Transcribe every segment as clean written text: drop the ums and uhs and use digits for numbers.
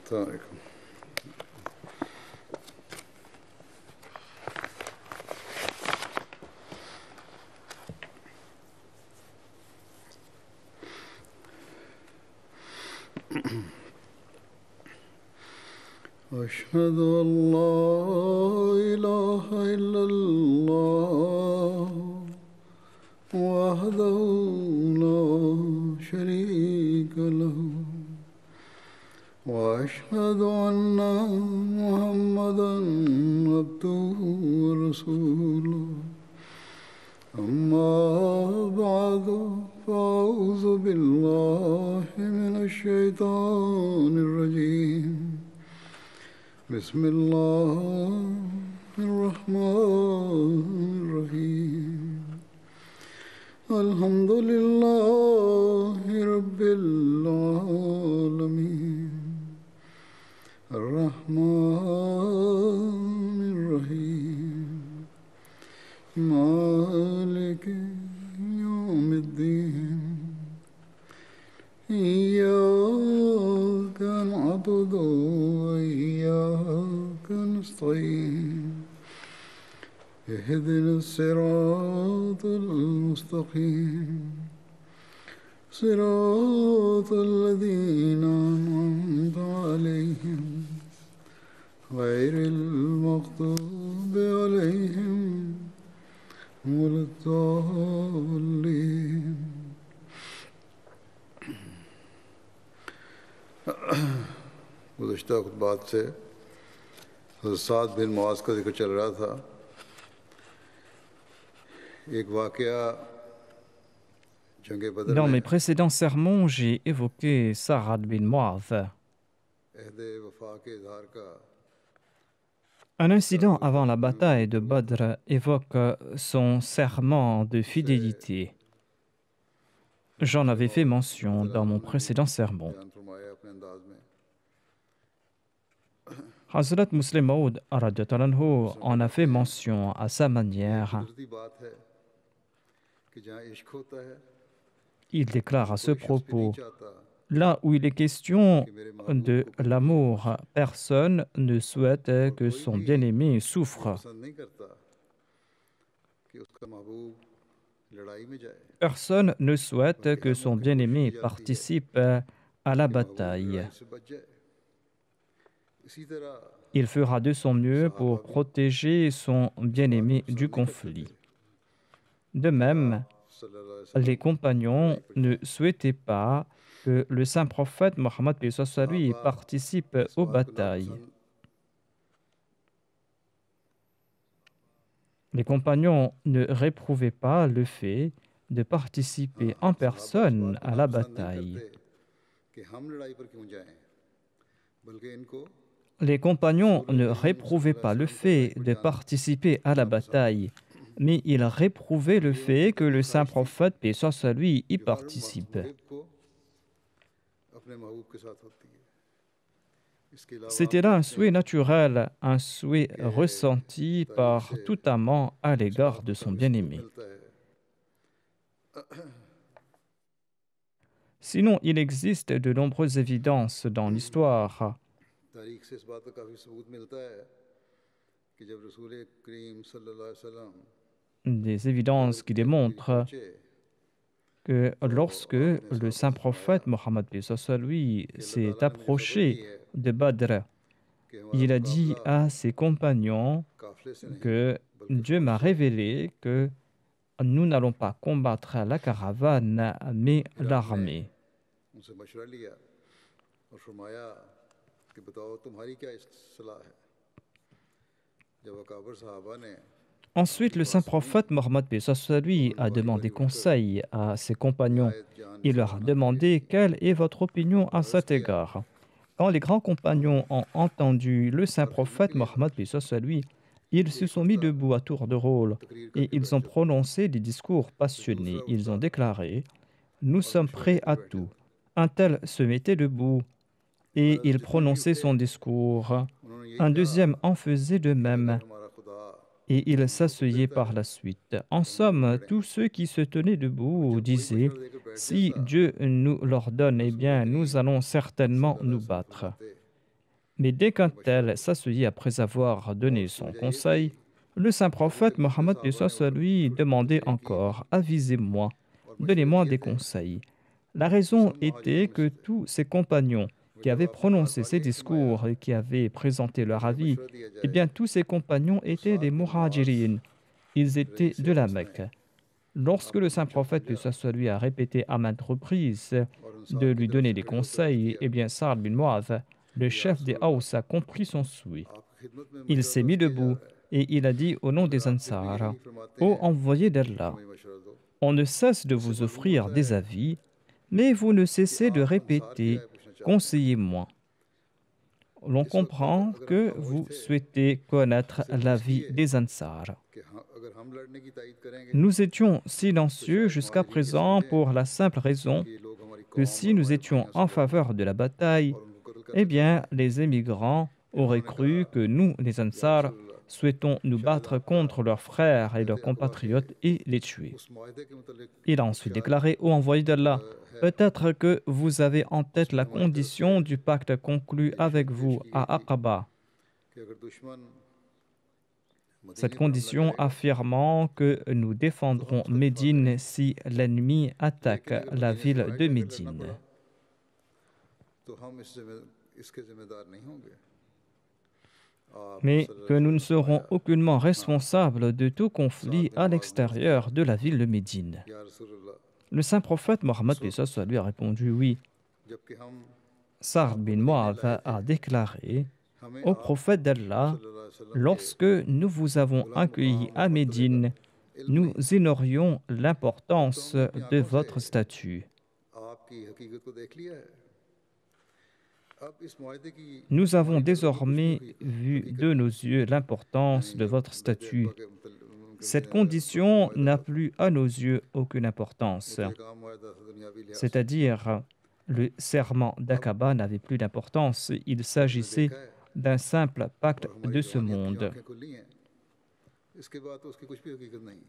السلام عليكم. أشهد أن لا إله إلا الله وحده لا شريك له وأشهد أن محمدا عبده ورسوله أما بعد فأعوذ بالله من الشيطان الرجيم بسم الله الرحمن الرحيم الحمد لله رب العالمين الرحمن الرحيم مالك يوم الدين إياك نعبد وإياك نستعين اهدنا الصراط المستقيم صراط الذين أنعمت عليهم غير المغضوب عليهم ولا الضالين. गुज़श्ता खुतबात से हज़रत साद बिन मुआज़ का जिक्र चल रहा था. एक वाक़या जंग बदर Dans में mes précédents sermons, j'ai évoqué Sa'ad bin Mu'adh. अहद वफ़ा के इज़हार का Un incident avant la bataille de Badr évoque son serment de fidélité. J'en avais fait mention dans mon précédent sermon. बयान फरमाया अपने अंदाज में. Hazrat Muslim Maud radhiyallahu anhu en a fait mention à sa manière. कुदरती बात है कि जहाँ इश्क होता है Il déclare à ce कोई शख्स भी नहीं propos, चाहता là où il est question de l'amour, personne ne souhaite que son bien-aimé souffre. पसंद नहीं करता कि उसका महबूब लड़ाई में जाए. Personne ne souhaite que son bien-aimé participe à la bataille. लड़ाई से बच जाए. इसी तरह Il fera de son mieux pour protéger son bien-aimé du conflit. De même, सल्लल्लाहु अलैहि les compagnons ne souhaitaient pas que le saint prophète Mohammed paix soit sur lui participe aux batailles. Les compagnons ne réprouvaient pas le fait de participer en personne à la bataille. कि हम लड़ाई पर क्यों जाएं बल्कि इनको Les compagnons ne réprouvaient pas le fait de participer à la bataille, mais ils réprouvaient le fait que le saint prophète, paix soit sur lui, y participe. मुहिब को अपने महबूब के साथ होती है. इसके अलावा C'était là un souhait naturel, un souhait ressenti par tout amant à l'égard de son bien-aimé. मिलता है. Sinon, il existe de nombreuses évidences dans l'histoire. तारीख से इस बात का काफ़ी सबूत मिलता है कि जब रसूल करीम सल्लल्लाहु अलैहि वसल्लम Des évidences qui démontrent पहुंचे que lorsque le saint prophète Mohammed paix soit sur lui s'est approché de Badr, कि il हमारा a dit à ses compagnons काफिले से नहीं que Dieu m'a révélé que nous n'allons pas combattre la caravane, mais l'armée. उनसे मशवरा लिया और फरमाया कि बताओ तुम्हारी क्या सलाह है. जब अकाबर साहबा ने Ensuite, le saint prophète Mohammed paix soit sur lui a demandé conseil à ses compagnons. Il leur a demandé quelle est votre opinion à cet égard. Quand les grands compagnons ont entendu le saint prophète Mohammed paix soit sur lui, ils se sont mis debout à tour de rôle et ils ont prononcé des discours passionnés. Ils ont déclaré « Nous sommes prêts à tout ». Un tel se mettait debout et il prononçait son discours. Un deuxième en faisait de même हमारा खुदा et il s'asseyait par la suite. En somme, tous ceux qui se tenaient debout disaient « Si Dieu nous l'ordonne, eh bien, nous allons certainement nous battre. » Mais dès qu'un tel s'asseyait après avoir donné son conseil, le saint prophète Mohammed lui demandait encore: Avisez-moi, donnez-moi des conseils. La raison était que tous ses compagnons qui avaient prononcé ces discours et qui avaient présenté leur avis, eh bien tous ces compagnons étaient des muhajirin. Ils étaient de la Mecque. Lorsque le saint prophète lui a répété à maintes reprises de lui donner des conseils, eh bien Sa'd bin Mu'adh, le chef des Aws, a compris son souhait. Il s'est mis debout et il a dit au nom des Ansar: Ô envoyé d'Allah, on ne cesse de vous offrir des avis, mais vous ne cessez de répéter: conseillez-moi. L'on comprend que vous souhaitez connaître l'avis des Ansar. Nous étions silencieux jusqu'à présent pour la simple raison que si nous étions en faveur de la bataille, eh bien, les émigrants auraient cru que nous, les Ansar, souhaitons nous battre contre leurs frères et leurs compatriotes et les tuer. Il a ensuite déclaré: Ô envoyé d'Allah, peut-être que vous avez en tête la condition du pacte conclu avec vous à Aqaba. Cette condition affirmant que nous défendrons Médine si l'ennemi attaque la ville de Médine. Mais que nous ne serons aucunement responsables de tout conflit à l'extérieur de la ville de Médine. Le saint prophète Mohammed lui a répondu: oui. Sa'd bin Mu'adh a déclaré au prophète d'Allah: lorsque nous vous avons accueillis à Médine, nous ignorions l'importance de votre statut. Nous avons désormais vu de nos yeux l'importance de votre statut. Cette condition n'a plus à nos yeux aucune importance. C'est-à-dire, le serment d'Aqaba n'avait plus d'importance. Il s'agissait d'un simple pacte de ce monde.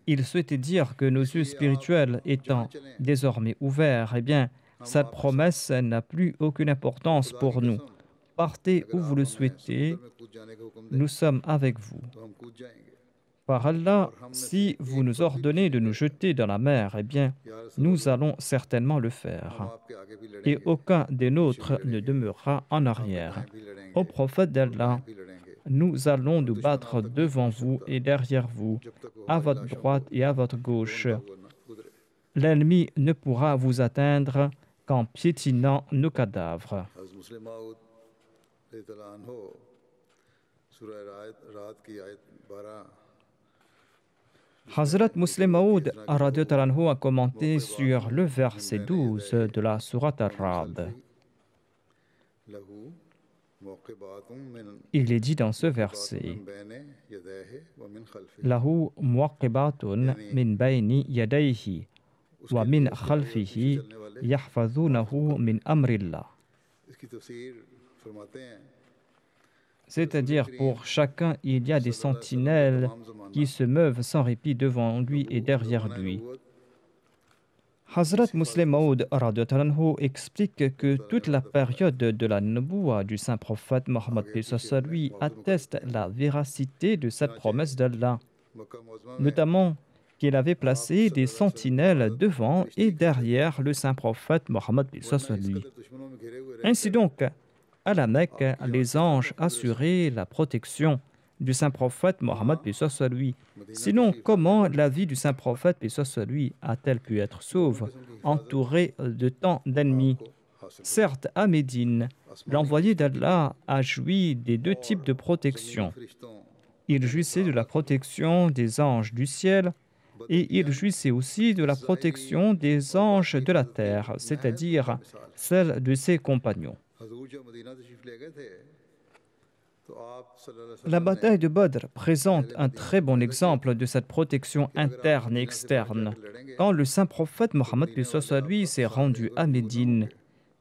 Il souhaitait dire que nos yeux spirituels étant désormais ouverts, eh bien, cette promesse n'a plus aucune importance pour nous. Partez où vous le souhaitez, nous sommes avec vous. Par Allah, si vous nous ordonnez de nous jeter dans la mer, eh bien, nous allons certainement le faire. Et aucun des nôtres ne demeurera en arrière. Ô prophète d'Allah, nous allons nous battre devant vous et derrière vous, à votre droite et à votre gauche. L'ennemi ne pourra vous atteindre qu'en piétinant nos cadavres. Hazrat Muslim Maud a commenté sur le verset 12 de la sourate Ar-Ra'd. Il est dit dans ce verset: Lahu muwaqibatun min bayni yadayhi wa min khalfihi yahfazunahu min amrillah. C'est-à-dire, pour chacun, il y a des sentinelles qui se meuvent sans répit devant lui et derrière lui. Hazrat Muslim Maud explique que toute la période de la Nubuwa du saint prophète Mohammed lui atteste la véracité de cette promesse d'Allah, notamment qu'il avait placé des sentinelles devant et derrière le saint prophète Mohammed lui. Ainsi donc, à la Mecque, les anges assuraient la protection du saint prophète Mohammed lui. Sinon, comment la vie du saint prophète lui a-t-elle pu être sauve, entourée de tant d'ennemis? Certes, à Médine, l'envoyé d'Allah a joui des deux types de protection. Il jouissait de la protection des anges du ciel et il jouissait aussi de la protection des anges de la terre, c'est-à-dire celle de ses compagnons. La bataille de Badr présente un très bon exemple de cette protection interne et externe. Quand le saint prophète Mohammed lui s'est rendu à Médine,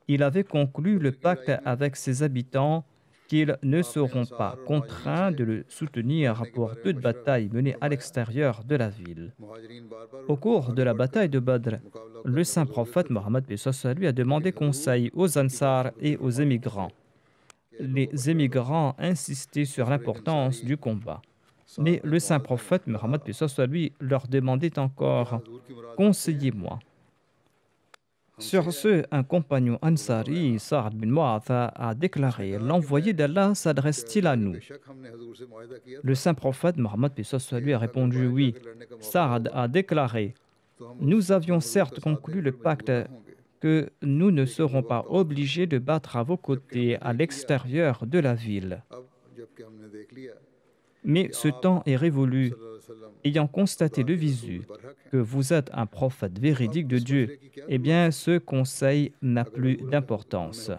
il avait conclu le pacte avec ses habitants qu'ils ne seront pas contraints de le soutenir pour toute bataille menée à l'extérieur de la ville. Au cours de la bataille de Badr, le saint prophète Mohammed lui a demandé conseil aux Ansar et aux émigrants. les émigrants insistaient sur l'importance du combat. Mais le saint prophète Mohammed paix soit sur lui leur demandait encore « Conseillez-moi ». Sur ce, un compagnon Ansari, Sa'ad bin Mu'adh, a déclaré « L'envoyé d'Allah s'adresse-t-il à nous ?» Le saint prophète Mohammed paix soit sur lui a répondu « Oui ». Sa'ad a déclaré « Nous avions certes conclu le pacte que nous ne serons pas obligés de battre à vos côtés à l'extérieur de la ville. Mais ce temps est révolu. Ayant constaté de visu que vous êtes un prophète véridique de Dieu, eh bien, ce conseil n'a plus d'importance.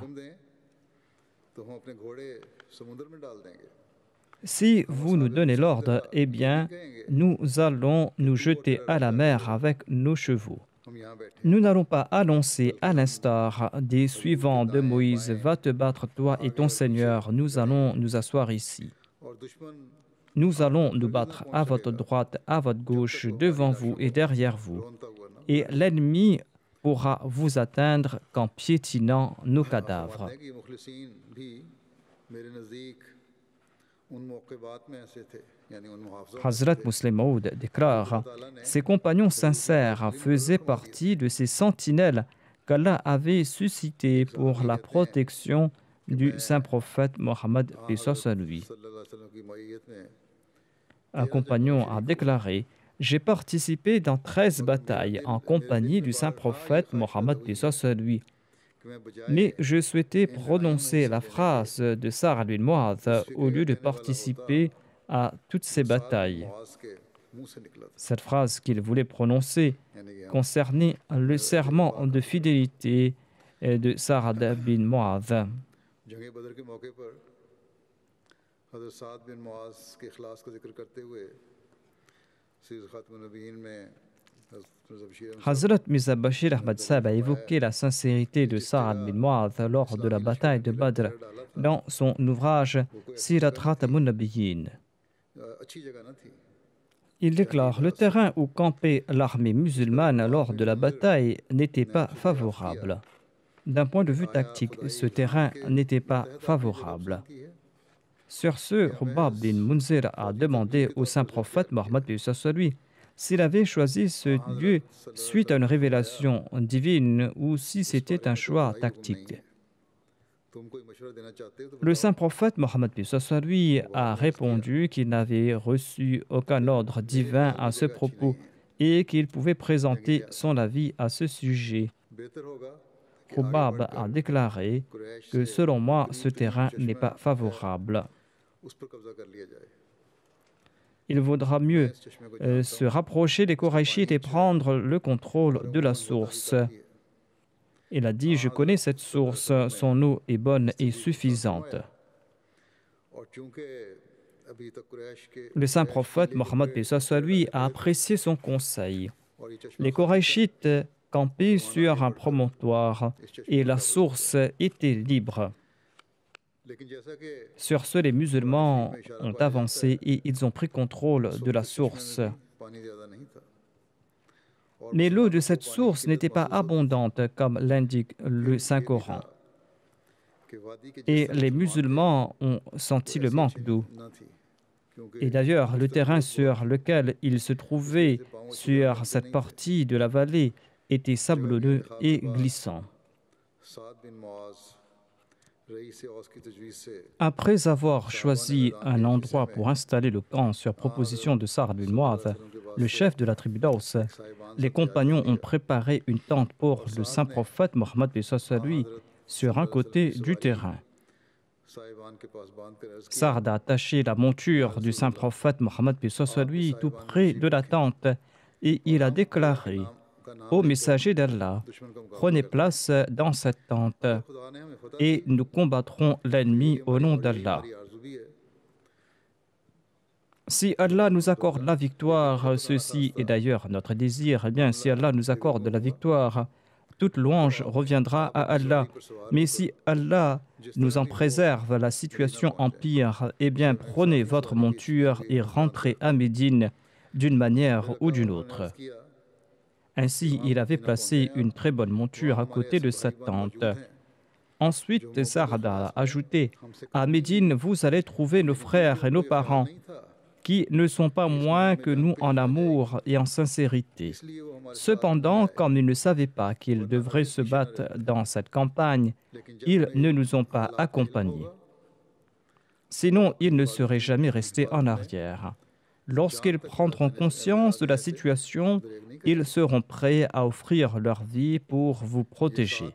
Si vous nous donnez l'ordre, eh bien, nous allons nous jeter à la mer avec nos chevaux. Nous n'allons pas annoncer à l'instar des suivants de Moïse, va te battre toi et ton Seigneur, nous allons nous asseoir ici. Nous allons nous battre à votre droite, à votre gauche, devant vous et derrière vous. Et l'ennemi pourra vous atteindre qu'en piétinant nos cadavres. Hazrat Muslim Maud déclare « Ses compagnons sincères faisaient partie de ces sentinelles qu'Allah avait suscitées pour la protection du saint prophète Mohammed paix soit sur lui. » Un compagnon a déclaré « J'ai participé dans 13 batailles en compagnie du saint prophète Mohammed paix soit sur lui. Mais je souhaitais prononcer la phrase de Sa'ad bin Mu'adh au lieu de participer à toutes ces batailles. » Cette phrase qu'il voulait prononcer concernait le serment de fidélité de Sa'ad bin Mu'adh. Hazrat Mirza Bashir Ahmad Sahib a évoqué la sincérité de Sa'ad bin Mu'adh lors de la bataille de Badr dans son ouvrage Sirat Khatamun Nabiyyin. Il déclare « Le terrain où campait l'armée musulmane lors de la bataille n'était pas favorable. D'un point de vue tactique, ce terrain n'était pas favorable. » Sur ce, Hubab bin Munzir a demandé au saint prophète Mohammed paix soit sur lui s'il avait choisi ce lieu suite à une révélation divine ou si c'était un choix tactique. Le saint prophète Mohammed paix soit sur lui a répondu qu'il n'avait reçu aucun ordre divin à ce propos et qu'il pouvait présenter son avis à ce sujet. Hubab a déclaré que selon moi, ce terrain n'est pas favorable. Il vaudra mieux se rapprocher des Qurayshites et prendre le contrôle de la source. Il a dit, je connais cette source, son eau est bonne et suffisante. Le saint prophète Mohammed paix soit sur lui a apprécié son conseil. Les Qurayshites campaient sur un promontoire et la source était libre. Sur ce, les musulmans ont avancé et ils ont pris contrôle de la source. Mais l'eau de cette source n'était pas abondante comme l'indique le Saint-Coran. Et les musulmans ont senti le manque d'eau. Et d'ailleurs, le terrain sur lequel ils se trouvaient sur cette partie de la vallée était sablonneux et glissant. Après avoir choisi un endroit pour installer le camp sur proposition de Sa'ad bin Mu'adh, le chef de la tribu d'Aws, les compagnons ont préparé une tente pour le saint prophète Mohammed paix soit sur lui sur un côté du terrain. Sa'ad a attaché la monture du saint prophète Mohammed paix soit sur lui tout près de la tente et il a déclaré « Ô messager d'Allah, prenez place dans cette tente et nous combattrons l'ennemi au nom d'Allah. Si Allah nous accorde la victoire, ceci est d'ailleurs notre désir, eh bien si Allah nous accorde la victoire, toute louange reviendra à Allah. Mais si Allah nous en préserve, la situation empire, eh bien prenez votre monture et rentrez à Médine d'une manière ou d'une autre. » Ainsi, il avait placé une très bonne monture à côté de cette tente. Ensuite, Saad a ajouté, à Médine, vous allez trouver nos frères et nos parents qui ne sont pas moins que nous en amour et en sincérité. Cependant, comme ils ne savaient pas qu'ils devraient se battre dans cette campagne, ils ne nous ont pas accompagnés. Sinon, ils ne seraient jamais restés en arrière. Lorsqu'ils prendront conscience de la situation, ils seront prêts à offrir leur vie pour vous protéger.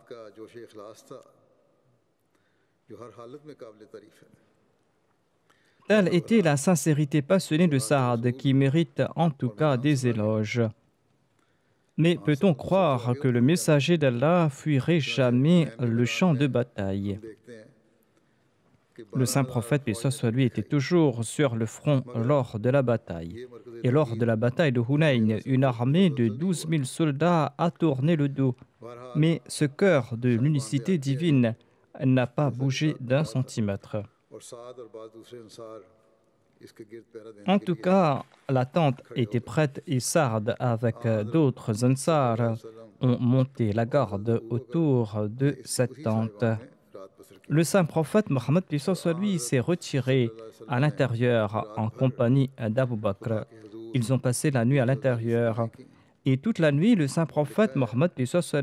Telle était la sincérité passionnée de Saad qui mérite en tout cas des éloges. Mais peut-on croire que le messager d'Allah fuirait jamais le champ de bataille? Le saint prophète, paix soit lui, était toujours sur le front lors de la bataille. Et lors de la bataille de Hunayn, une armée de 12 000 soldats a tourné le dos. Mais ce cœur de l'unicité divine n'a pas bougé d'un centimètre. En tout cas, la tente était prête et Saad, avec d'autres Ansar, ont monté la garde autour de cette tente. Le saint prophète Mohammed lui s'est retiré à l'intérieur en compagnie d'Abu Bakr. Ils ont passé la nuit à l'intérieur. Et toute la nuit, le saint prophète Mohammed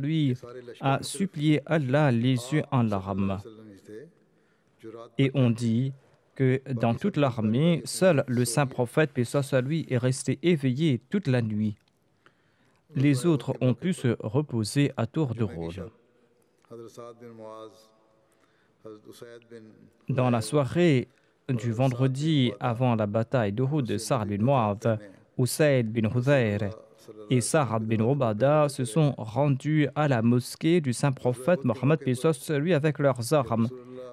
lui a supplié Allah les yeux en larmes. Et on dit que dans toute l'armée, seul le saint prophète lui est resté éveillé toute la nuit. Les autres ont pu se reposer à tour de rôle. Dans la soirée du vendredi avant la bataille d'Uhud, Sa'd bin Mu'adh, Usayd bin Hudayr et Sa'd bin Ubada se sont rendus à la mosquée du saint prophète Mohammed lui avec leurs armes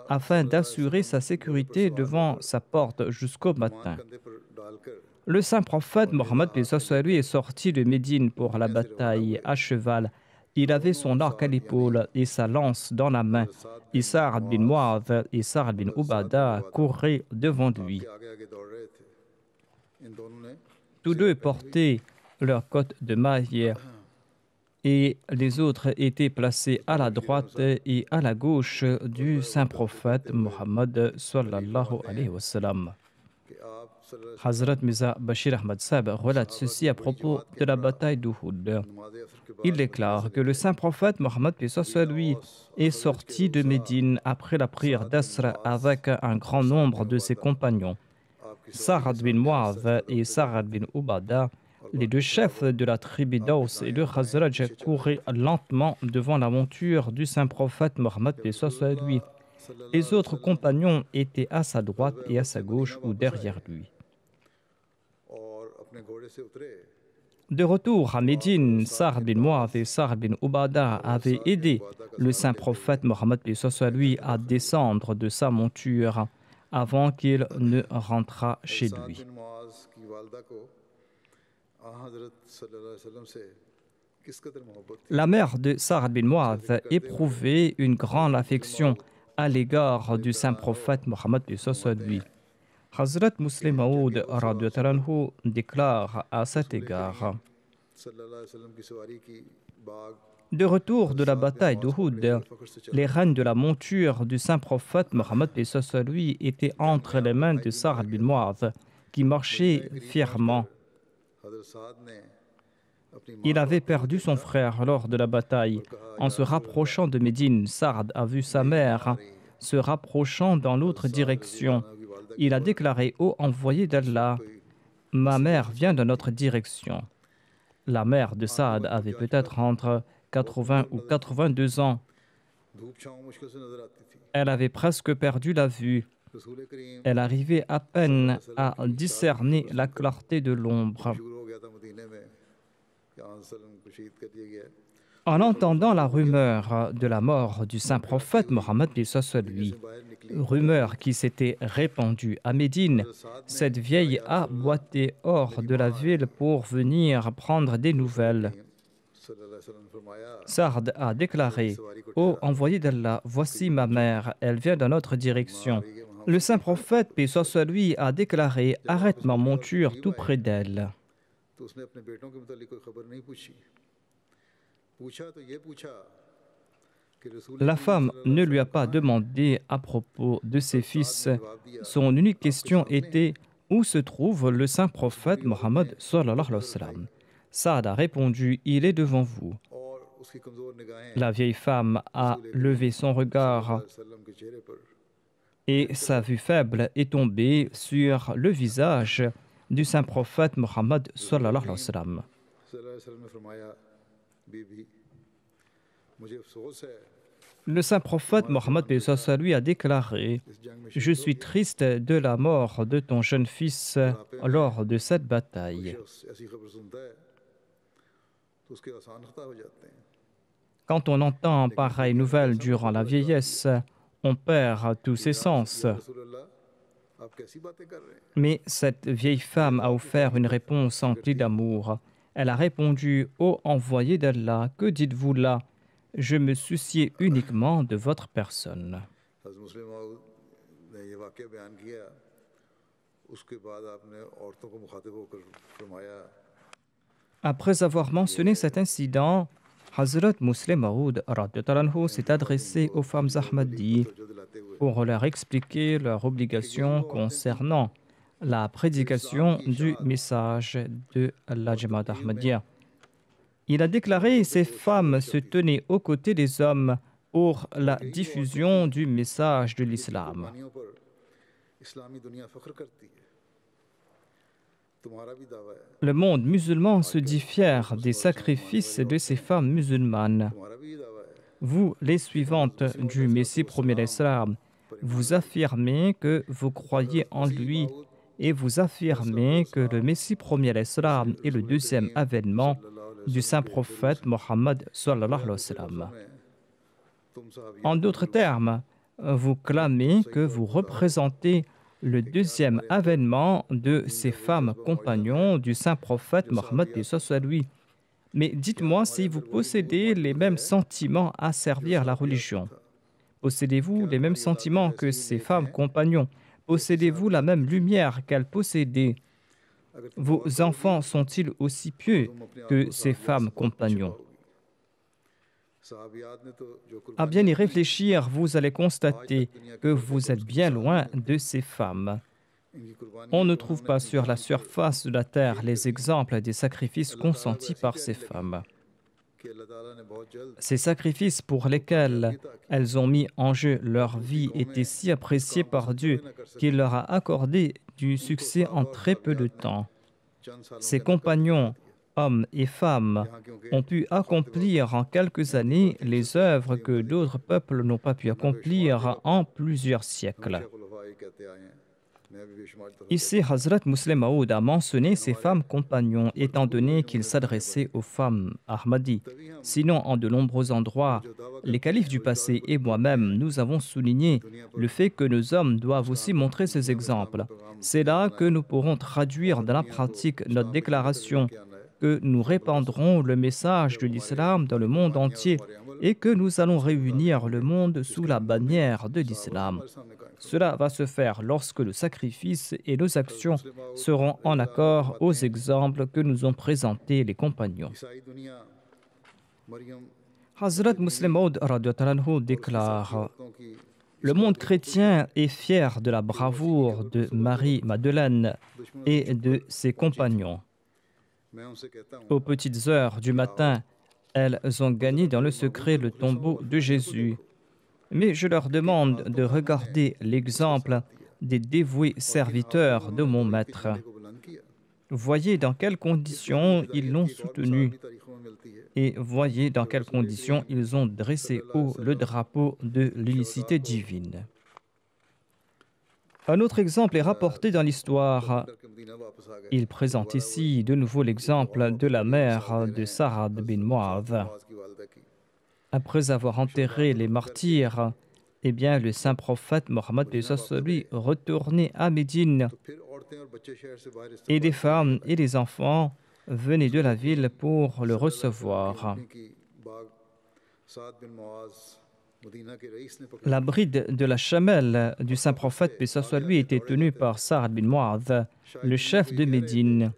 afin d'assurer sa sécurité devant sa porte jusqu'au matin. Le saint prophète Mohammed lui est sorti de Médine pour la bataille à cheval. Il avait son arc à l'épaule et sa lance dans la main. Et Sa'd bin Mu'adh et Sa'd bin Ubada couraient devant lui. Tous deux portaient leur cotte de maille et les autres étaient placés à la droite et à la gauche du saint prophète Mohammed sallallahu alayhi wa sallam. Hazrat Mirza Bashir Ahmad Sahib relate ceci à propos de la bataille d'Uhud. Il déclare que le saint prophète Mohammed lui est sorti de Médine après la prière d'Asr avec un grand nombre de ses compagnons. Sa'd bin Mu'adh et Sa'd bin Ubada, les deux chefs de la tribu d'Aws et de Khazraj, couraient lentement devant la monture du saint prophète Mohammed lui. Les autres compagnons étaient à sa droite et à sa gauche ou derrière lui. De retour à Médine, Sa'd bin Mu'adh et Sa'd bin Ubada avaient aidé le saint prophète Mohammed lui à descendre de sa monture avant qu'il ne rentrât chez lui. La mère de Sa'd bin Mu'adh éprouvait une grande affection à l'égard du saint prophète Mohammed lui. Hazrat Muslim Maud déclare à cet égard: de retour de la bataille d'Uhud, les rênes de la monture du saint prophète Mohammed lui étaient entre les mains de Sa'd bin Mu'adh, qui marchait fièrement. Il avait perdu son frère lors de la bataille. En se rapprochant de Médine, Sa'd a vu sa mère se rapprochant dans l'autre direction. Il a déclaré: ô envoyé d'Allah, ma mère vient de notre direction. La mère de Sa'd avait peut-être entre 80 ou 82 ans. Elle avait presque perdu la vue. Elle arrivait à peine à discerner la clarté de l'ombre. En entendant la rumeur de la mort du saint prophète Mohammed lui, rumeur qui s'était répandue à Médine, cette vieille a boité hors de la ville pour venir prendre des nouvelles. Sa'd a déclaré: ô envoyé d'Allah, voici ma mère, elle vient dans notre direction. Le saint prophète, paix soit lui, a déclaré: arrête ma monture tout près d'elle. La femme ne lui a pas demandé à propos de ses fils. Son unique question était: où se trouve le saint prophète Mohammed sallallahu alayhi wa sallam? Saad a répondu: il est devant vous. La vieille femme a levé son regard et sa vue faible est tombée sur le visage du saint prophète Mohammed sallallahu alayhi wa sallam. Le saint prophète Mohammed lui a déclaré: je suis triste de la mort de ton jeune fils lors de cette bataille. Quand on entend pareille nouvelle durant la vieillesse, on perd tous ses sens. Mais cette vieille femme a offert une réponse emplie d'amour. Elle a répondu: ô envoyé d'Allah, que dites-vous là? Je me souciais uniquement de votre personne. Après avoir mentionné cet incident, Hazrat Muslim Maud s'est adressé aux femmes Ahmadi pour leur expliquer leurs obligations concernant la prédication du message de la Jamaat Ahmadiyya. Il a déclaré: ces femmes se tenaient aux côtés des hommes pour la diffusion du message de l'islam. Le monde musulman se dit fier des sacrifices de ces femmes musulmanes. Vous, les suivantes du Messie premier l'Islam, vous affirmez que vous croyez en lui et vous affirmez que le Messie premier l'Islam est le deuxième avènement du saint prophète Mohammed sallallahu alayhi wa sallam. En d'autres termes, vous clamez que vous représentez le deuxième avènement de ces femmes compagnons du saint prophète Mohammed sallallahu alayhi wa sallam. Mais dites-moi si vous possédez les mêmes sentiments à servir la religion. Possédez-vous les mêmes sentiments que ces femmes compagnons? Possédez-vous la même lumière qu'elles possédaient? Vos enfants sont-ils aussi pieux que ces femmes compagnons? À bien y réfléchir, vous allez constater que vous êtes bien loin de ces femmes. On ne trouve pas sur la surface de la terre les exemples des sacrifices consentis par ces femmes. Ces sacrifices pour lesquels elles ont mis en jeu leur vie étaient si appréciés par Dieu qu'il leur a accordé du succès en très peu de temps. Ces compagnons, hommes et femmes, ont pu accomplir en quelques années les œuvres que d'autres peuples n'ont pas pu accomplir en plusieurs siècles. Ici, Hazrat Muslim Maud a mentionné ces femmes compagnons, étant donné qu'il s'adressait aux femmes Ahmadi. Sinon, en de nombreux endroits, les califes du passé et moi-même, nous avons souligné le fait que nos hommes doivent aussi montrer ces exemples. C'est là que nous pourrons traduire dans la pratique notre déclaration que nous répandrons le message de l'islam dans le monde entier et que nous allons réunir le monde sous la bannière de l'islam. Cela va se faire lorsque le sacrifice et nos actions seront en accord aux exemples que nous ont présentés les compagnons. Hazrat Muslim Maud déclare: le monde chrétien est fier de la bravoure de Marie-Madeleine et de ses compagnons. Aux petites heures du matin, elles ont gagné dans le secret le tombeau de Jésus. Mais je leur demande de regarder l'exemple des dévoués serviteurs de mon maître. Voyez dans quelles conditions ils l'ont soutenu et voyez dans quelles conditions ils ont dressé haut le drapeau de l'unicité divine. Un autre exemple est rapporté dans l'histoire. Il présente ici de nouveau l'exemple de la mère de Saad bin Mu'adh. Après avoir enterré les martyrs, le saint prophète Mohammed lui retournait à Médine et des femmes et des enfants venaient de la ville pour le recevoir. La bride de la chamelle du saint prophète lui était tenue par Saad bin Mu'adh, le chef de Médine.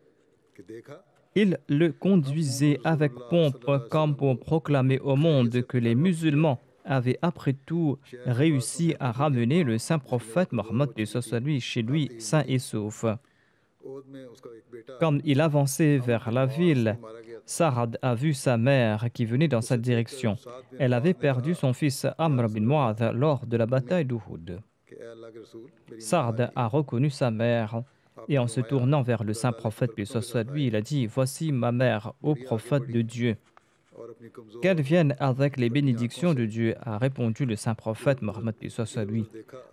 Il le conduisait avec pompe comme pour proclamer au monde que les musulmans avait après tout réussi à ramener le saint prophète Mohammed lui chez lui sain et sauf. Quand il avançait vers la ville, Sa'ad a vu sa mère qui venait dans sa direction. Elle avait perdu son fils Amr bin Mu'adh lors de la bataille d'Uhud. Sa'ad a reconnu sa mère et en se tournant vers le saint prophète, paix soit lui, il a dit: Voici ma mère, ô prophète de Dieu. Qu'elle vienne avec les bénédictions de Dieu, a répondu le saint prophète Mohammed, paix soit lui.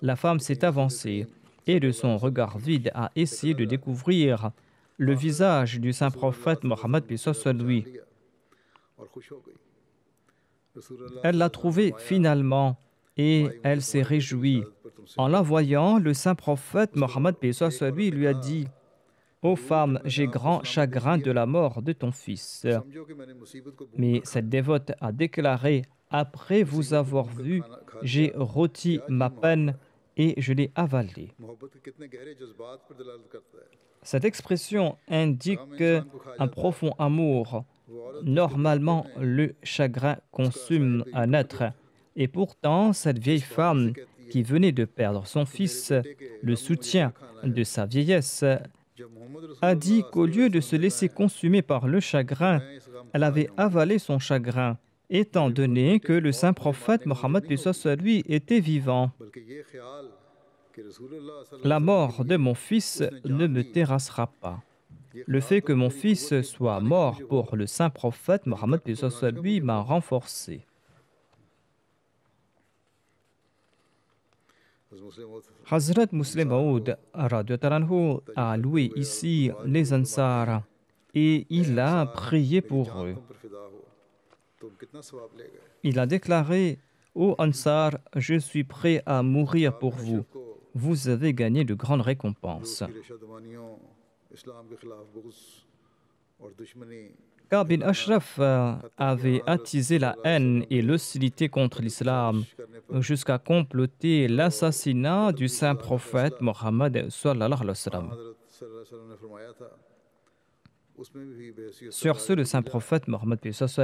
La femme s'est avancée et de son regard vide a essayé de découvrir le visage du saint prophète Mohammed, paix soit lui. Elle l'a trouvé finalement et elle s'est réjouie. En la voyant, le saint prophète Mohammed, paix soit lui, lui a dit: Ô femme, j'ai grand chagrin de la mort de ton fils. Mais cette dévote a déclaré: Après vous avoir vu, j'ai rôti ma peine et je l'ai avalée. Cette expression indique un profond amour. Normalement, le chagrin consume un être. Et pourtant, cette vieille femme qui venait de perdre son fils, le soutien de sa vieillesse, a dit qu'au lieu de se laisser consumer par le chagrin, elle avait avalé son chagrin, étant donné que le saint prophète Mohammed lui était vivant. La mort de mon fils ne me terrassera pas. Le fait que mon fils soit mort pour le saint prophète Mohammed lui m'a renforcé. Hazrat Muslim Maud a loué ici les Ansar et il a prié pour eux. Il a déclaré: Ô Ansar, je suis prêt à mourir pour vous. Vous avez gagné de grandes récompenses. Ka'b bin Ashraf avait attisé la haine et l'hostilité contre l'islam jusqu'à comploter l'assassinat du saint prophète Mohammed sallallahu alayhi wa sallam. Sur ce, le saint prophète Mohammed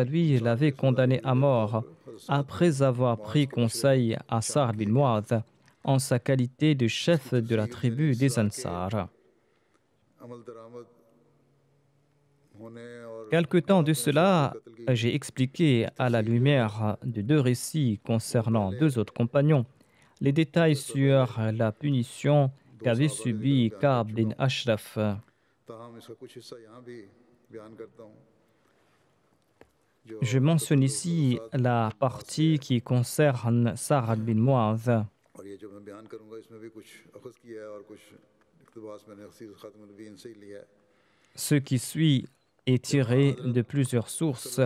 lui l'avait condamné à mort après avoir pris conseil à Sa'ad bin Mu'adh en sa qualité de chef de la tribu des Ansar. Quelque temps de cela, j'ai expliqué à la lumière de deux récits concernant deux autres compagnons les détails sur la punition qu'avait subie Ka'b bin Ashraf. Je mentionne ici la partie qui concerne Sa'ad bin Mu'adh. Ce qui suit est tiré de plusieurs sources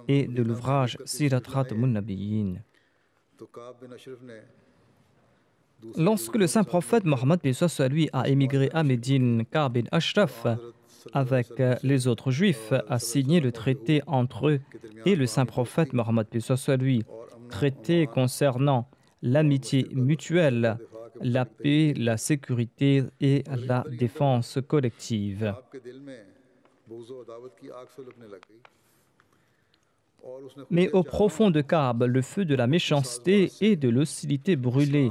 et de l'ouvrage Sirat Khatamun Nabiyyin. Lorsque le saint prophète Mohammed lui a émigré à Médine, Ka'b bin Ashraf, avec les autres juifs, a signé le traité entre eux et le saint prophète Mohammed lui, traité concernant l'amitié mutuelle, la paix, la sécurité et la défense collective. Mais au profond de Ka'b, le feu de la méchanceté et de l'hostilité brûlait.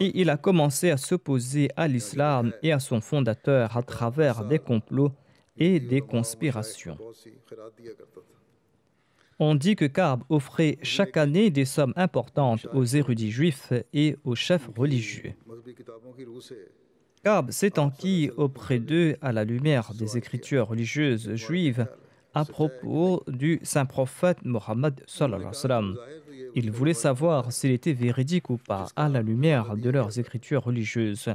Et il a commencé à s'opposer à l'islam et à son fondateur à travers des complots et des conspirations. On dit que Ka'b offrait chaque année des sommes importantes aux érudits juifs et aux chefs religieux. Ka'b s'est enquis auprès d'eux à la lumière des écritures religieuses juives à propos du saint prophète Mohammed sallallahu alayhi wa sallam. Il voulait savoir s'il était véridique ou pas à la lumière de leurs écritures religieuses.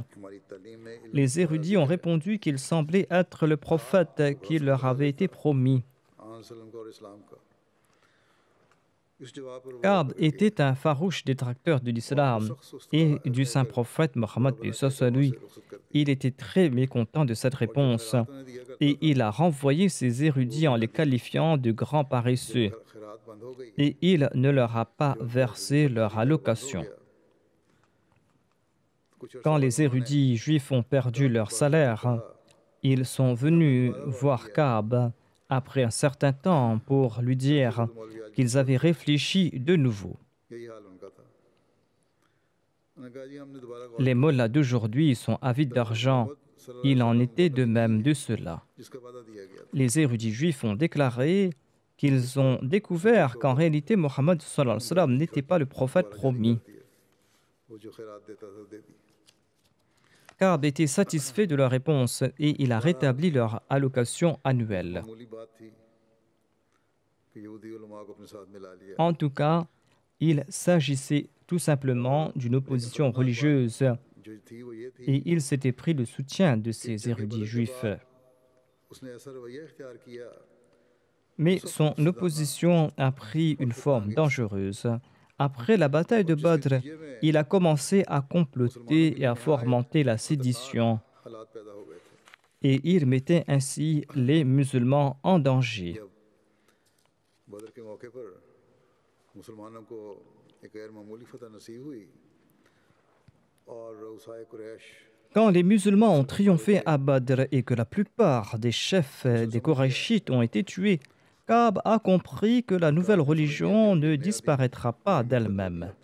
Les érudits ont répondu qu'il semblait être le prophète qui leur avait été promis. Ka'b était un farouche détracteur de l'islam et du saint prophète Mohammed. Il était très mécontent de cette réponse et il a renvoyé ses érudits en les qualifiant de grands paresseux et il ne leur a pas versé leur allocation. Quand les érudits juifs ont perdu leur salaire, ils sont venus voir Ka'b après un certain temps pour lui dire qu'ils avaient réfléchi de nouveau. यही हाल उनका था। उन्होंने कहा जी हमने दोबारा गौर Les किया mollahs d'aujourd'hui sont avides d'argent. Mohammad सल्लल्लाहु अलैहि Il en वसल्लम वो était de नबी même नहीं de है cela. जिसका वादा दिया गया था। Les érudits juifs ont déclaré इस qu'ils पर ont सच्ची découvert qu'en तौबा réalité Mohammed sallallahu alayhi wa उनका sallam दिल n'était छोड़ pas के le prophète दोबारा जारी promis. करती है। वो जो खैरात देता था दे दी। Ka'b était satisfait de leur réponse et il a बहरहाल rétabli leur allocation एक annuelle. मामूली बात थी कि यहूदी उलमा को अपने साथ मिला लिया। En tout cas, il s'agissait tout simplement और d'une लेकिन opposition खतरनाक बात religieuse जो थी वो ये थी et il s'était pris le soutien de कि ces जंग érudits बदर के juifs. बाद उसने ऐसा रवैया इख्तियार किया Mais उस son वक्त सदाना opposition a pris और une forme फितनांगेज dangereuse. Après la bataille de और जिसके Badr, नतीजे में il a commencé à मुसलमानों के comploter et लिए à नहायत fomenter la खतरनाक sédition, हालात पैदा हो गए थे। et il mettait ainsi les musulmans en danger. जब बदर के मौके पर मुसलमानों को एक गैर मामूली फतह नसीब हुई और उसाए Quraish Quand les musulmans ont triomphé à Badr et que la plupart des chefs des Korachites ont été tués, Ka'b a compris que la nouvelle काब ने समझ लिया कि religion अब ne ये नया दिन disparaîtra pas आएगी बदला नहीं d'elle-même. आता।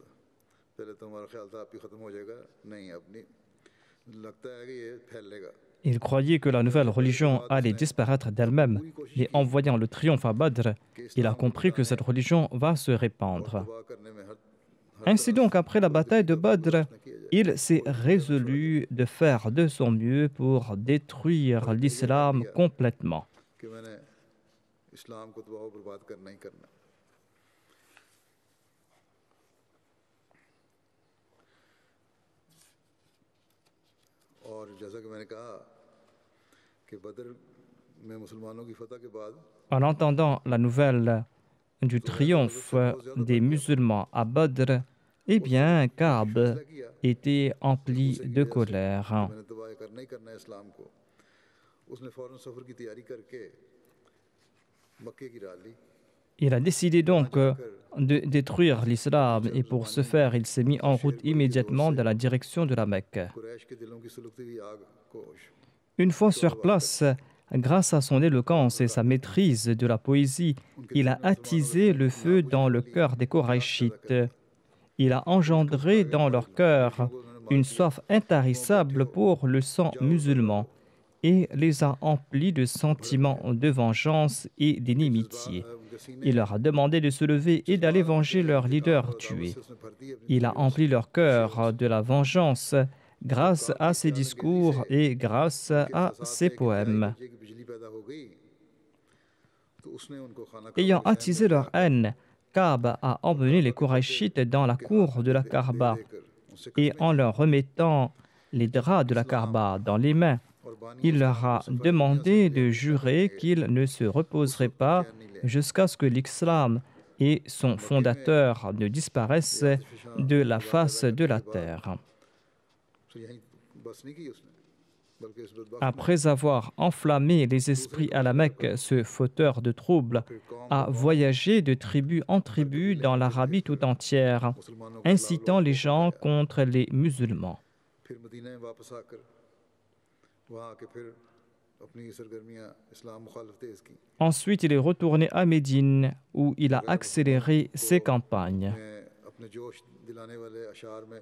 पहले तो हमारा ख्याल था आप ही खत्म हो जाएगा, नहीं अब नहीं लगता है कि ये फैलेगा। Il croyait que la nouvelle religion allait disparaître d'elle-même, पूरी कोशिश mais की en voyant le triomphe à Badr, कि il a इस्लाम को compris que मिटाने cette religion va se और répandre. तबाह करने में हर Ainsi तरह donc, से après la हर bataille किसी de का Badr, बर्दाश्त न किया जाए। il s'est कोई भी क्या मशवरा résolu de faire de son mieux pour détruire और फिर ये ठान l'islam लिया complètement. कि मैंने इस्लाम को तबाह व बर्बाद करना ही करना। और जैसा कि मैंने कहा कि बदर में मुसलमानों की फतह के बाद En entendant la nouvelle du Zubair को हज़रत triomphe से बहुत ज़्यादा des बढ़ गया। musulmans à Badr, eh उस bien, वक्त Ka'b फैसला किया était empli गुस्से की de वजह से कि colère. मैंने तबाह करना ही करना है इस्लाम को। उसने फौरन सफ़र की तैयारी करके मक्के की राह ली। Il a décidé वहाँ donc जाकर de détruire l'islam नीचे et pour ce मुसलमानी faire, il s'est mis en route Shergul के जोर immédiatement से dans la direction de la Mecque. Quraish के दिलों की सुलगती हुई आग को Une fois sur शुरुआत place, grâce à son éloquence et sa maitrise de la poésie, उनके il दिल a में मुसलमानों के attisé दिल le में feu नागुश dans le डाली cœur des मिजाज पैदा Korachites. कर Il a engendré dans leur cœur une soif intarissable pour le sang musulman et les a emplis de sentiments de vengeance et एक d'inimitié. जज्बा उनके सीने Il leur a demandé de se lever et d'aller venger leur leader tué. से उसने भर दी अपनी Il a फौलियों से empli leur cœur de la vengeance grâce à ses discours et grâce उनके à फसाद ses से एक इंतहाई poèmes. दर्जे की बिजली पैदा हो गई तो उसने उनको खाना Ayant काबा के सहन attisé में leur haine, Ka'b a emmené les Korachites dans la cour de la Kaaba et en leur remettant les draps de la Kaaba dans les mains, il leur a demandé de jurer qu'ils ne se reposeraient pas jusqu'à ce que l'islam et son fondateur ne disparaissent de la face de la terre. तो यहीं बस नहीं की उसने बल्कि इस बदबख्त Après avoir enflammé les esprits à la Mecque, ce fauteur de troubles a voyagé de tribu en tribu dans l'Arabie tout entière, मुसलमानों के खिलाफ incitant लोगों les को gens भड़काया। contre les musulmans. फिर मदीना में वापस आकर वहाँ आके फिर अपनी सरगर्मियाँ इस्लाम मुखालिफ तेज की। Ensuite, il est retourné à Médine où il a accéléré ses campagnes. मैं अपने जोश दिलाने वाले अशार में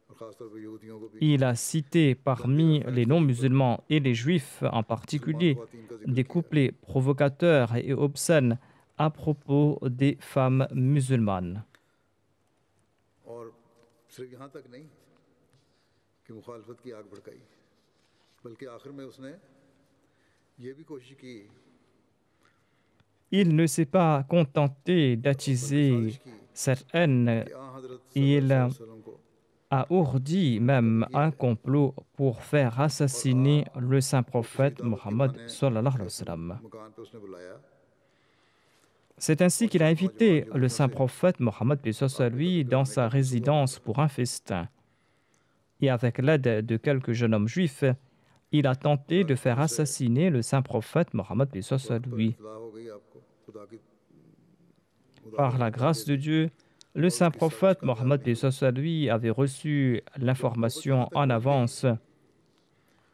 और ख़ासतौर पर यहूदियों को भी Il a cité parmi les non-musulmans et les juifs en particulier des couplets provocateurs et obscènes à propos des femmes musulmanes. और सिर्फ यहाँ तक नहीं कि मुखालफत की आग भड़काई बल्कि आखिर में उसने ये भी कोशिश की Il ne s'est pas contenté d'attiser cette haine, कि हज़रत il सल्लल्लाहु अलैहि वसल्लम को a ourdi même un complot pour faire assassiner le saint prophète Mohammed sallallahu alayhi wa sallam. मकान पे उसने बुलाया C'est ainsi qu'il a invité le saint prophète Mohammed paix soit lui dans sa résidence pour un festin. Et avec l'aide de quelques jeunes hommes juifs, il a tenté de faire assassiner le saint prophète Mohammed paix soit lui. इत्तला हो गई आपको खुदा की Par la grâce de Dieu, le saint prophète Mohammed paix soit lui avait reçu l'information en avance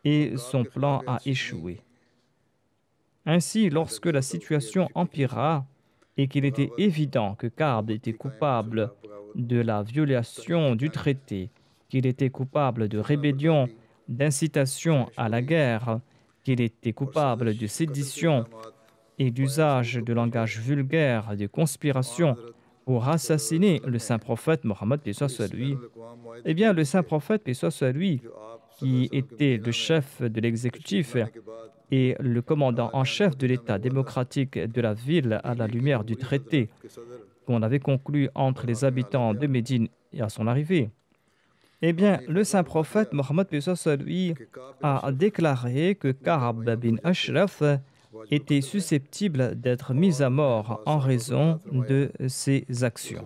et son plan a échoué. Ainsi, lorsque la situation empira, et qu'il était évident que Ka'b était coupable de la violation du traité, qu'il était coupable de rébellion, d'incitation à la guerre, qu'il était coupable de sédition et d'usage de langage vulgaire, de conspiration pour assassiner le saint prophète Mohammed, paix soit sur lui, eh bien, le saint prophète, paix soit sur lui, qui était le chef de l'exécutif et le commandant en chef de l'État démocratique de la ville à la lumière du traité qu'on avait conclu entre les habitants de Médine et à son arrivée, eh bien, le saint prophète Mohammed, paix soit sur lui, a déclaré que Ka'b bin Ashraf était susceptible d'être mis à mort en raison de ses actions.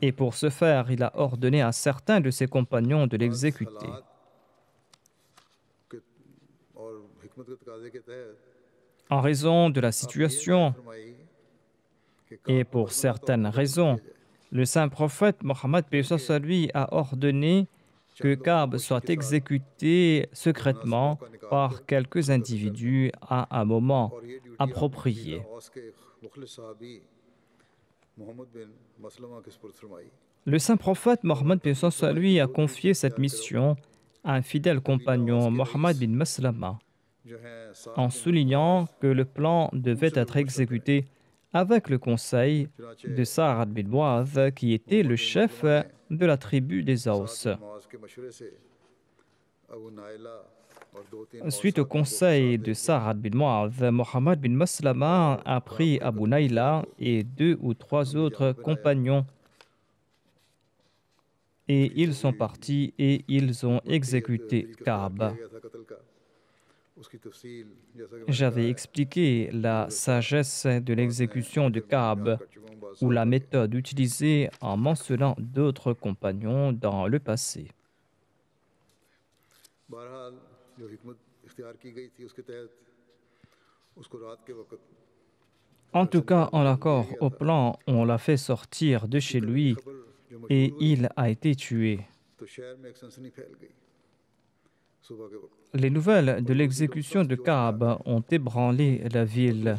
Et pour ce faire, il a ordonné à certains de ses compagnons de l'exécuter. En raison de la situation et pour certaines raisons, le saint prophète Mohammed, paix soit sur lui, a ordonné que Ka'b soit exécuté secrètement par quelques individus à un moment approprié. Le saint prophète Mohammed, paix soit sur lui, a confié cette mission à un fidèle compagnon, Mohammed bin Maslama, en soulignant que le plan devait être exécuté avec le conseil de Sa'ad bin Mu'adh, qui était le chef de la tribu des Aws. Suite au conseil de Sa'ad bin Mu'adh, Mohammed bin Maslama a pris Abu Naïla et 2 ou 3 autres compagnons et ils sont partis et ils ont exécuté Ka'b. J'avais expliqué la sagesse de l'exécution de Ka'b ou la méthode utilisée en mentionnant d'autres compagnons dans le passé. En tout cas, en accord au plan, on l'a fait sortir de chez lui et il a été tué. Les nouvelles de l'exécution de Ka'b ont ébranlé la ville.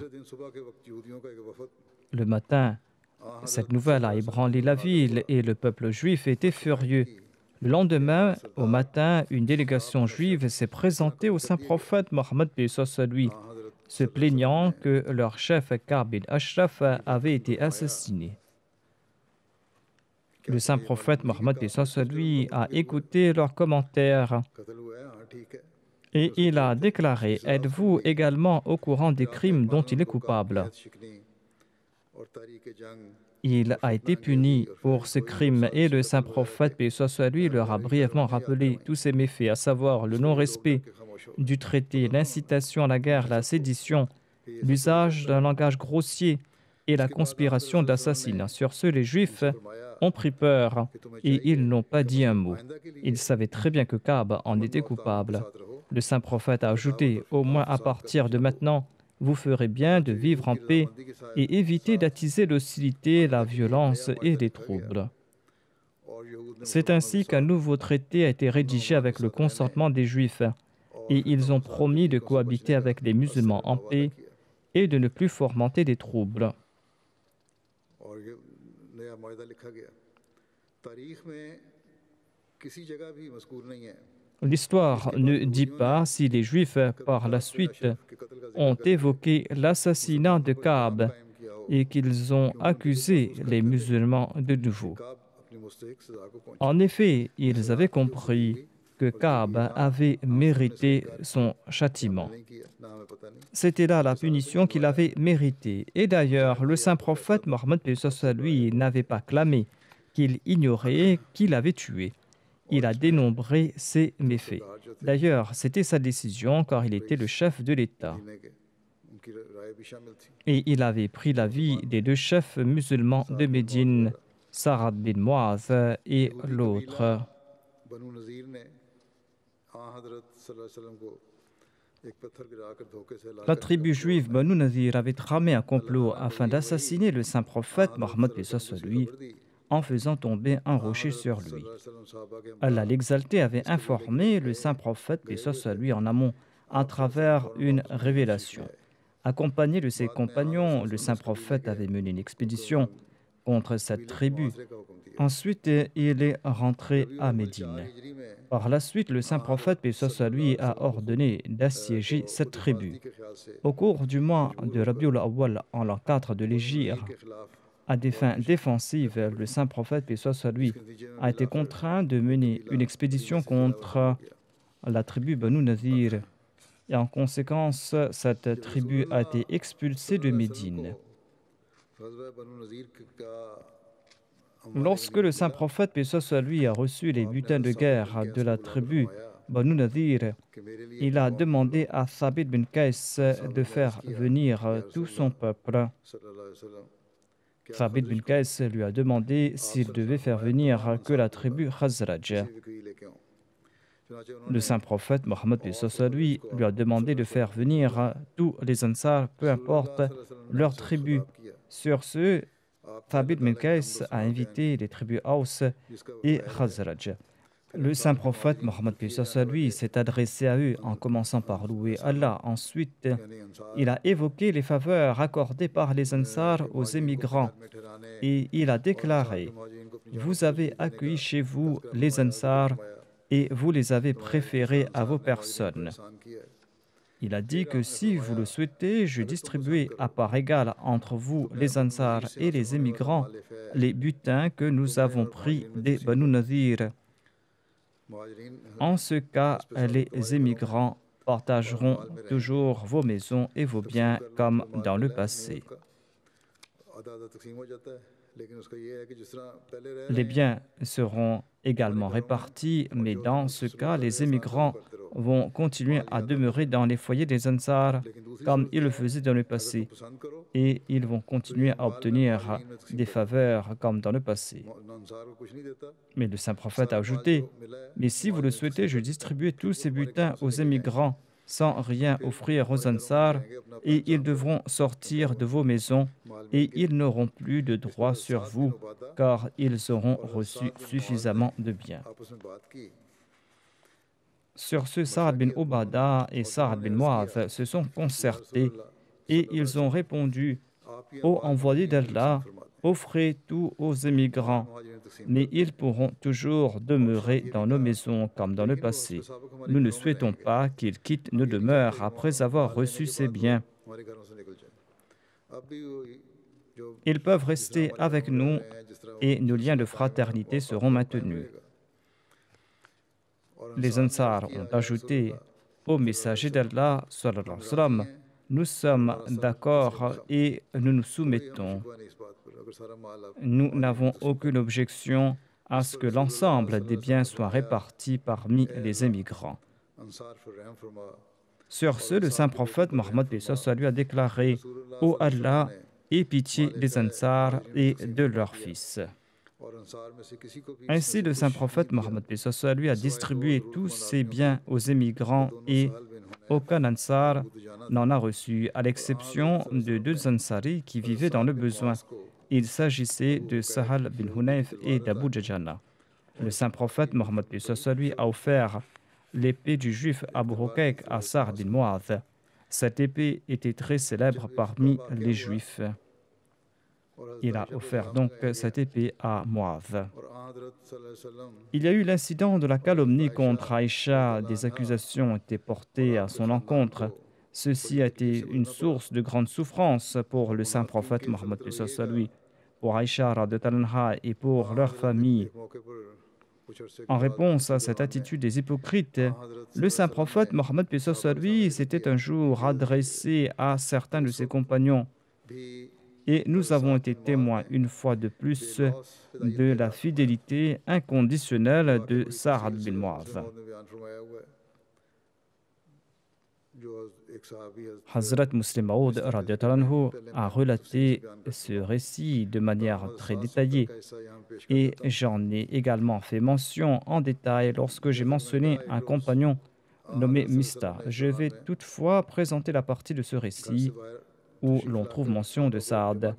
Le matin, cette nouvelle a ébranlé la ville et le peuple juif était furieux. Le lendemain, au matin, une délégation juive s'est présentée au saint prophète Mohammed, paix soit sur lui, se plaignant que leur chef Ka'b bin Ashraf avait été assassiné. Le saint prophète Mohammed, paix soit sur lui, a écouté leurs commentaires et il a déclaré: êtes-vous également au courant des crimes dont il est coupable? Il a été puni pour ce crime et le saint prophète, paix soit sur lui, leur a brièvement rappelé tous ces méfaits, à savoir le non-respect du traité, l'incitation à la guerre, la sédition, l'usage d'un langage grossier et la conspiration d'assassinat. Sur ce, les Juifs ont pris peur et ils n'ont pas dit un mot. Ils savaient très bien que Ka'b en était coupable. Le saint prophète a ajouté: au moins à partir de maintenant, vous ferez bien de vivre en paix et éviter d'attiser l'hostilité, la violence et les troubles. C'est ainsi qu'un nouveau traité a été rédigé avec le consentement des Juifs et ils ont promis de cohabiter avec les musulmans en paix et de ne plus fomenter des troubles. L'histoire ne dit pas si les Juifs, par la suite, ont évoqué l'assassinat de Ka'b et qu'ils ont accusé les musulmans de nouveau. En effet, ils avaient compris que Ka'b avait mérité son châtiment. C'était là la punition qu'il avait méritée. Et d'ailleurs, le saint prophète Mohammed, paix soit sur lui, n'avait pas clamé qu'il ignorait qu'il avait tué. Il a dénombré ses méfaits. D'ailleurs, c'était sa décision car il était le chef de l'État. Et il avait pris l'avis des 2 chefs musulmans de Médine, Sa'ad bin Mu'adh et l'autre. La tribu juive Banu Nadir avait tramé un complot afin d'assassiner le saint prophète Mohammed, paix soit sur lui, en faisant tomber un rocher sur lui. Allah l'exalté avait informé le saint prophète, paix soit sur lui, en amont, à travers une révélation. Accompagné de ses compagnons, le saint prophète avait mené une expédition contre cette tribu. Ensuite, il est rentré à Médine. Par la suite, le saint prophète, paix soit sur lui, a ordonné d'assiéger cette tribu. Au cours du mois de Rabiul Awwal, en l'an 4 de l'Hégire, à des fins défensives, le saint prophète, paix soit sur lui, a été contraint de mener une expédition contre la tribu Banu Nadir. Et en conséquence, cette tribu a été expulsée de Médine. Lorsque le saint prophète, paix soit sur lui, a reçu les butins de guerre de la tribu Banu Nadir, il a demandé à Thabit bin Qais de faire venir tout son peuple. Thabit bin Qais lui a demandé s'il devait faire venir que la tribu Khazraj. Le saint prophète Mohammed lui a demandé de faire venir tous les Ansar, peu importe leur tribu. Sur ce, Thabit bin Qais a invité les tribus Aus et Khazraj. Le saint prophète Mohammed lui s'est adressé à eux en commençant par louer Allah. Ensuite, il a évoqué les faveurs accordées par les Ansar aux émigrants et il a déclaré: vous avez accueilli chez vous les Ansar et vous les avez préférés à vos personnes. Il a dit que si vous le souhaitez, je distribuerai à part égale entre vous, les Ansar et les émigrants, les butins que nous avons pris des Banu Nadir. En ce cas, les émigrants partageront toujours vos maisons et vos biens comme dans le passé. Les biens seront également répartis, mais dans ce cas, les émigrants vont continuer à demeurer dans les foyers des Ansar comme ils le faisaient dans le passé, et ils vont continuer à obtenir des faveurs comme dans le passé. Mais le saint prophète a ajouté: mais si vous le souhaitez, je distribue tous ces butins aux émigrants sans rien offrir aux Ansar, et ils devront sortir de vos maisons et ils n'auront plus de droit sur vous, car ils auront reçu suffisamment de biens. Sur ce, Sa'ad bin Ubada et Sa'ad bin Mu'adh se sont concertés et ils ont répondu: ô envoyé d'Allah, offrez tout aux émigrants, mais ils pourront toujours demeurer dans nos maisons comme dans le passé. Nous ne souhaitons pas qu'ils quittent nos demeures après avoir reçu ces biens. Ils peuvent rester avec nous et nos liens de fraternité seront maintenus. Les Ansar ont ajouté: ô messager d'Allah, nous sommes d'accord et nous nous soumettons. Nous n'avons aucune objection à ce que l'ensemble des biens soit réparti parmi les émigrants. Sur ce, le saint prophète Mohammed lui a déclaré: ô Allah, aie pitié des Ansar et de leurs fils. Ainsi, le saint prophète Mohammed lui a distribué tous ses biens aux émigrants et aucun Ansar n'en a reçu, à l'exception de 2 Ansari qui vivaient dans le besoin. Il s'agissait de Sahal bin Hunayf et d'Abu Djajana. Le saint prophète Mohammed lui a offert l'épée du juif Abu Hukayk à Sa'ad bin Mu'adh. Cette épée était très célèbre parmi les juifs. Il a offert donc cette épée à Mu'adh. Il y a eu l'incident de la calomnie contre Aïcha. Des accusations ont été portées à son encontre. Ceci a été une source de grande souffrance pour le saint prophète Mohammed lui, pour Aïcha et pour leur famille. En réponse à cette attitude des hypocrites, le saint prophète Mohammed lui s'était un jour adressé à certains de ses compagnons. Et nous avons été témoins une fois de plus de la fidélité inconditionnelle de Sa'ad bin Mu'adh. Hazrat Muslim Maud a relaté ce récit de manière très détaillée et j'en ai également fait mention en détail lorsque j'ai mentionné un compagnon nommé Mista. Je vais toutefois présenter la partie de ce récit où l'on trouve mention de Saad.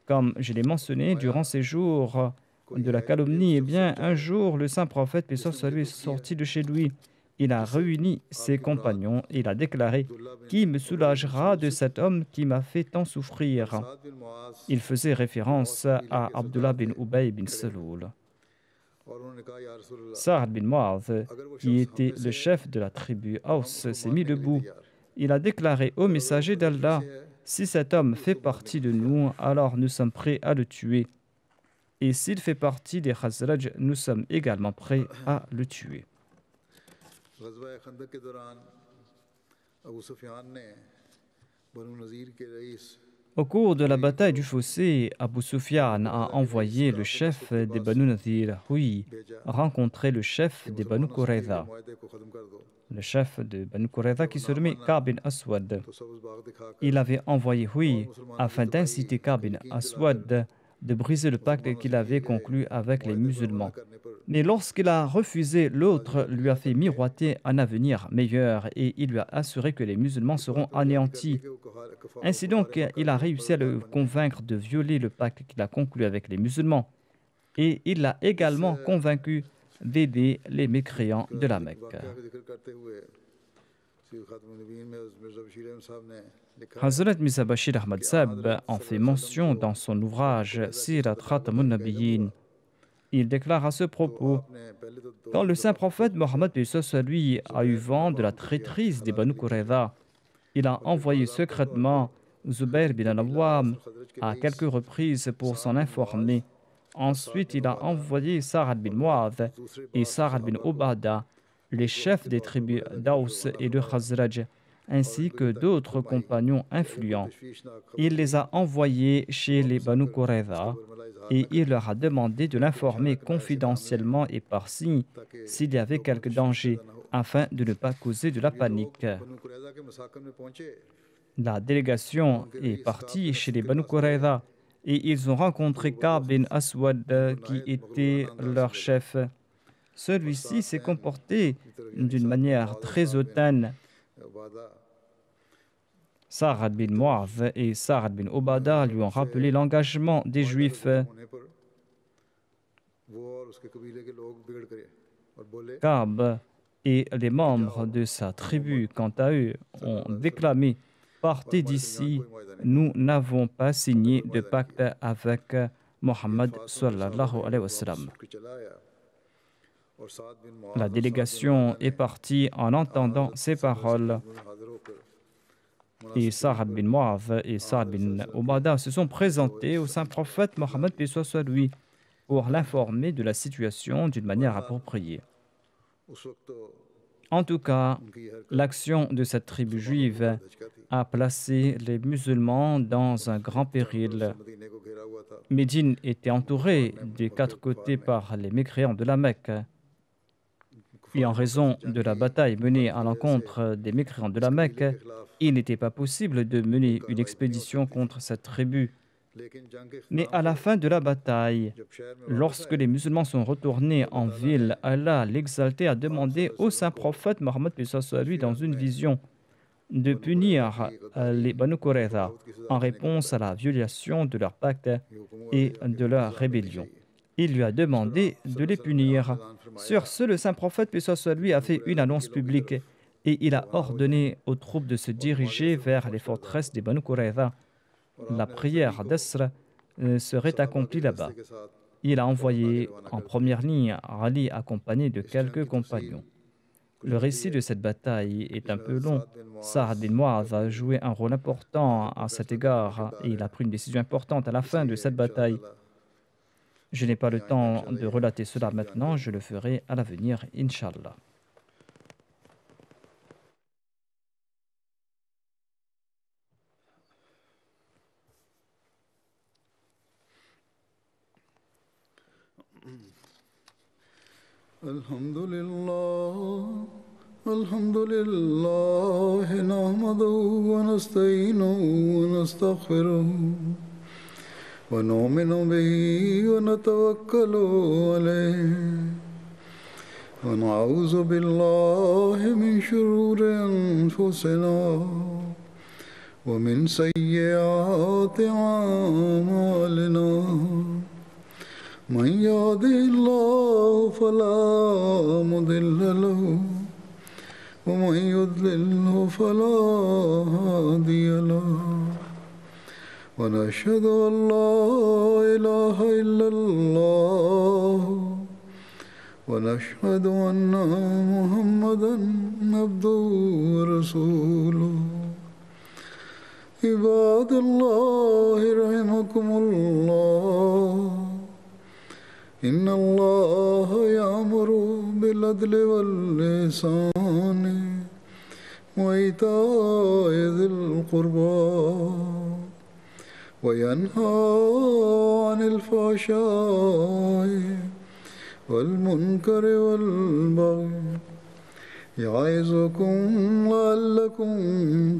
Comme je l'ai mentionné, durant ces jours de la calomnie, eh bien, un jour, le saint prophète, paix soit sur lui, est sorti de chez lui il a réuni ses compagnons et il a déclaré: Qui me soulagera de cet homme qui m'a fait tant souffrir? Il faisait référence à Abdullah bin Ubay bin Saloul. Sa'ad bin Mu'adh, qui était le chef de la tribu Aws, s'est mis debout. Il a déclaré au messager d'Allah: Si cet homme fait partie de nous, alors nous sommes prêts à le tuer. Et s'il fait partie des Khazraj, nous sommes également prêts à le tuer. Au cours de la bataille du fossé, Abu Sufyan a envoyé le chef des Banu Nadir, Huy, rencontrer le chef des Banu Qurayza. Le chef de Banu Qurayza qui se nommait Ka'b bin Aswad. Il avait envoyé Huy afin d'inciter Ka'b bin Aswad de briser le pacte qu'il avait conclu avec les musulmans. Mais lorsqu'il a refusé, l'autre lui a fait miroiter un avenir meilleur et il lui a assuré que les musulmans seront anéantis. Ainsi donc, il a réussi à le convaincre de violer le pacte qu'il a conclu avec les musulmans. Et il l'a également convaincu d'aider les mécréants de la Mecque. Hazrat Mirza Bashir Ahmad Sahib en fait mention dans son ouvrage Sirat Khatamun Nabiyyin. Il déclare à ce propos: Quand le saint prophète Mohammed lui a eu vent de la traîtrise des Banu Qurayza, il a envoyé secrètement Zubayr bin al-Awwam à quelques reprises pour s'en informer. Ensuite, il a envoyé Sa'ad bin Mu'adh et Sa'ad bin Ubada, les chefs des tribus d'Aws et de Khazraj, ainsi que d'autres compagnons influents. Il les a envoyés chez les Banu Qurayza et il leur a demandé de l'informer confidentiellement et par signe s'il y avait quelque danger, afin de ne pas causer de la panique. La délégation est partie chez les Banu Qurayza et ils ont rencontré Ka'b bin Aswad qui était leur chef. Celui-ci s'est comporté d'une manière très hautaine. Sa'ad bin Mu'adh et Sa'ad bin Ubada lui ont rappelé l'engagement des Juifs. Ka'b et les membres de sa tribu, quant à eux, ont déclamé: Partez d'ici, nous n'avons pas signé de pacte avec Mohammed sallallahu alayhi wa sallam. La délégation est partie en entendant ces paroles. Et Sa'ad bin Mu'adh et Sa'ad bin Ubada se sont présentés au saint prophète Mohammed lui pour l'informer de la situation d'une manière appropriée. En tout cas, l'action de cette tribu juive a placé les musulmans dans un grand péril. Médine était entourée des quatre côtés par les mécréants de la Mecque. Et en raison de la bataille menée à l'encontre des mécréants de la Mecque, il n'était pas possible de mener une expédition contre cette tribu. Mais à la fin de la bataille, lorsque les musulmans sont retournés en ville, Allah l'Exalté a demandé au saint prophète Mohammed lui dans une vision de punir les Banu Qurayza en réponse à la violation de leur pacte et de leur rébellion. Il lui a demandé de les punir. Sur ce, le saint prophète lui a fait une annonce publique et il a ordonné aux troupes de se diriger vers les forteresses des Banu Qurayza. La prière d'Asr serait accomplie là-bas. Il a envoyé en première ligne Ali accompagné de quelques compagnons. Le récit de cette bataille est un peu long. Sa'ad bin Mu'adh a joué un rôle important à cet égard et il a pris une décision importante à la fin de cette bataille. Je n'ai pas le temps de relater cela maintenant, je le ferai à l'avenir, Inch'Allah. Alhamdulillah, nahmaduhu wa nasta'inuhu wa nastaghfiruh. ونؤمن به ونتوكل عليه ونعوذ بالله من شرور أنفسنا ومن سيئات أعمالنا من يهده الله فلا مضل له ومن يضلله فلا هادي له ونشهد أن لا إله إلا الله ونشهد أن محمدا عبده ورسوله عباد الله رحمكم الله إن الله يأمر بالعدل والإحسان وإيتاء ذي القربى وينهى عن الفحشاء والمنكر والبغي يعظكم لعلكم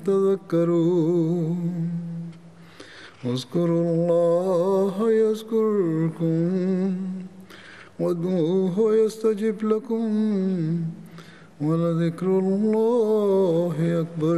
تذكرون اذكروا الله يذكركم وادعوه يستجب لكم ولذكر الله أكبر